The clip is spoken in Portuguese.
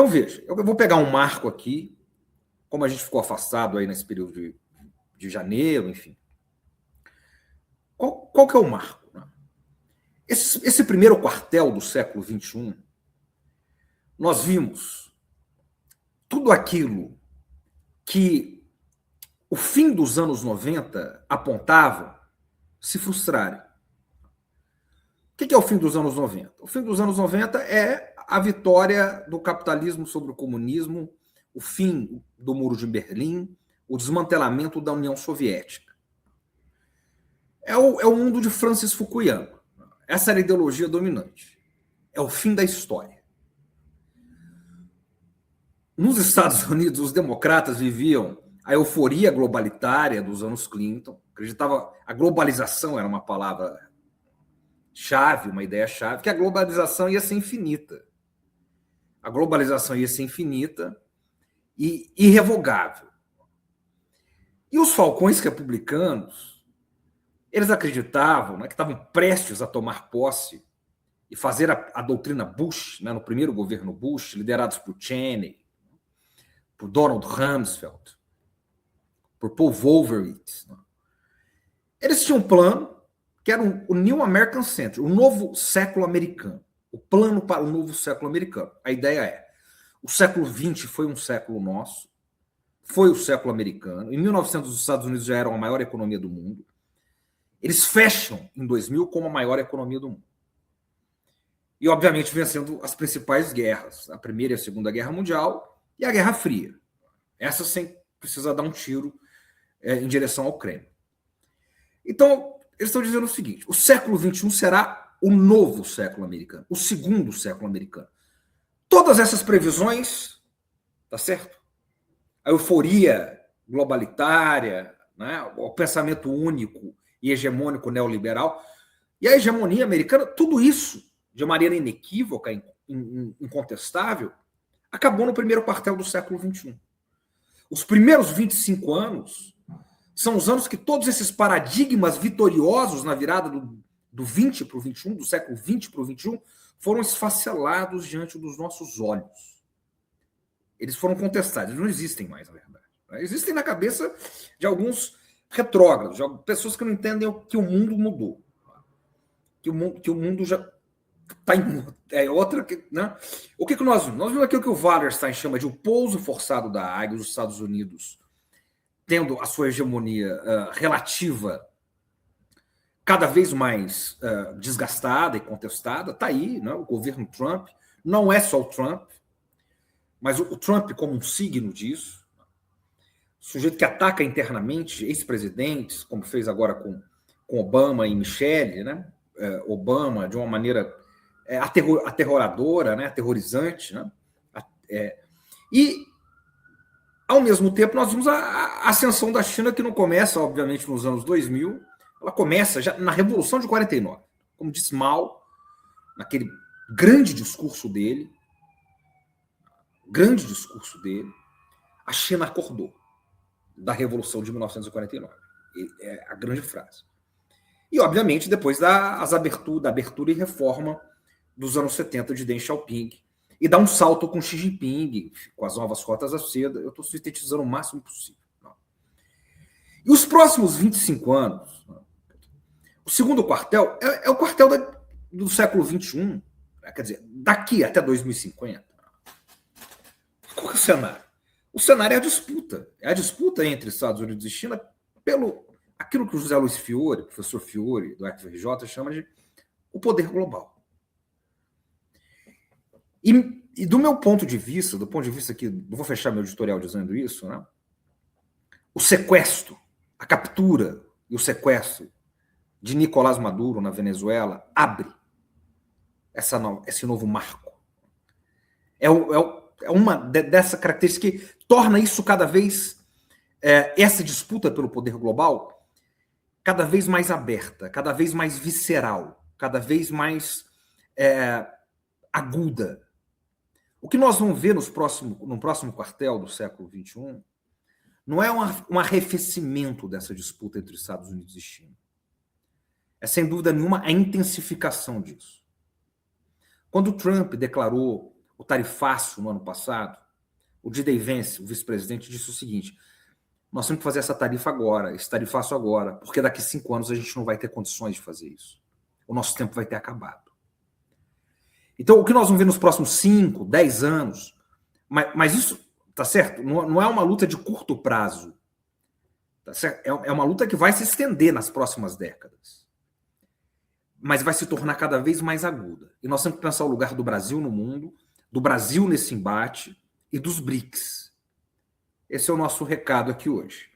Então, veja, eu vou pegar um marco aqui, como a gente ficou afastado aí nesse período de janeiro, enfim. Qual que é o marco? Né? Esse primeiro quartel do século XXI, nós vimos tudo aquilo que o fim dos anos 90 apontava se frustrarem. O que é o fim dos anos 90? O fim dos anos 90 é a vitória do capitalismo sobre o comunismo, o fim do Muro de Berlim, o desmantelamento da União Soviética. É o mundo de Francis Fukuyama. Essa era a ideologia dominante. É o fim da história. Nos Estados Unidos, os democratas viviam a euforia globalitária dos anos Clinton. Acreditava a globalização era uma palavra-chave, uma ideia-chave, que a globalização ia ser infinita. A globalização ia ser infinita e irrevogável. E os falcões republicanos, eles acreditavam, né, que estavam prestes a tomar posse e fazer a doutrina Bush, né, no primeiro governo Bush, liderados por Cheney, por Donald Rumsfeld, por Paul Wolfowitz. Né. Eles tinham um plano que era o New American Century, o novo século americano, o plano para o novo século americano. A ideia é, o século XX foi um século nosso, foi o século americano. Em 1900, os Estados Unidos já eram a maior economia do mundo. Eles fecham em 2000 como a maior economia do mundo. E, obviamente, vencendo as principais guerras, a Primeira e a Segunda Guerra Mundial e a Guerra Fria. Essa sem precisar dar um tiro em direção ao Kremlin. Então, eles estão dizendo o seguinte, o século XXI será o novo século americano, o segundo século americano. Todas essas previsões, tá certo? A euforia globalitária, né? O pensamento único e hegemônico neoliberal, e a hegemonia americana, tudo isso, de maneira inequívoca, incontestável, acabou no primeiro quartel do século XXI. Os primeiros 25 anos são os anos que todos esses paradigmas vitoriosos na virada do 20 para o 21, do século 20 para o 21, foram esfacelados diante dos nossos olhos. Eles foram contestados, eles não existem mais, na verdade. Existem na cabeça de alguns retrógrados, de pessoas que não entendem que o mundo mudou. Que o mundo já está em outra. Né? O que nós vimos? Nós vimos aquilo que o Wallerstein chama de o pouso forçado da águia, os Estados Unidos tendo a sua hegemonia relativa cada vez mais desgastada e contestada. Está aí, né? O governo Trump. Não é só o Trump, mas o Trump como um signo disso. Sujeito que ataca internamente ex-presidentes, como fez agora com Obama e Michelle, né? Obama de uma maneira aterroradora, né? Aterrorizante. Né? E, ao mesmo tempo, nós vimos a ascensão da China, que não começa, obviamente, nos anos 2000, ela começa já na Revolução de 49. Como disse Mao, naquele grande discurso dele, a China acordou da Revolução de 1949. É a grande frase. E, obviamente, depois da abertura e reforma dos anos 70 de Deng Xiaoping, e dá um salto com Xi Jinping, com as novas rotas da seda. Eu estou sintetizando o máximo possível. E os próximos 25 anos, o segundo quartel é o quartel do século XXI, quer dizer, daqui até 2050. Qual é o cenário? O cenário é a disputa. É a disputa entre Estados Unidos e China pelo aquilo que o José Luiz Fiore, professor Fiore, do FRJ, chama de o poder global. E do meu ponto de vista, do ponto de vista que não vou fechar meu editorial dizendo isso, né? O sequestro, a captura e o sequestro de Nicolás Maduro na Venezuela abre esse novo marco. É uma dessa característica que torna isso cada vez, essa disputa pelo poder global, cada vez mais aberta, cada vez mais visceral, cada vez mais aguda. O que nós vamos ver no próximo quartel do século XXI não é um arrefecimento dessa disputa entre Estados Unidos e China. É, sem dúvida nenhuma, a intensificação disso. Quando Trump declarou o tarifaço no ano passado, o Didei Vence, o vice-presidente, disse o seguinte: nós temos que fazer essa tarifa agora, esse tarifaço agora, porque daqui a 5 anos a gente não vai ter condições de fazer isso. O nosso tempo vai ter acabado. Então, o que nós vamos ver nos próximos 5, 10 anos, mas isso, tá certo? Não é uma luta de curto prazo. Tá certo? É uma luta que vai se estender nas próximas décadas. Mas vai se tornar cada vez mais aguda. E nós temos que pensar o lugar do Brasil no mundo, do Brasil nesse embate e dos BRICS. Esse é o nosso recado aqui hoje.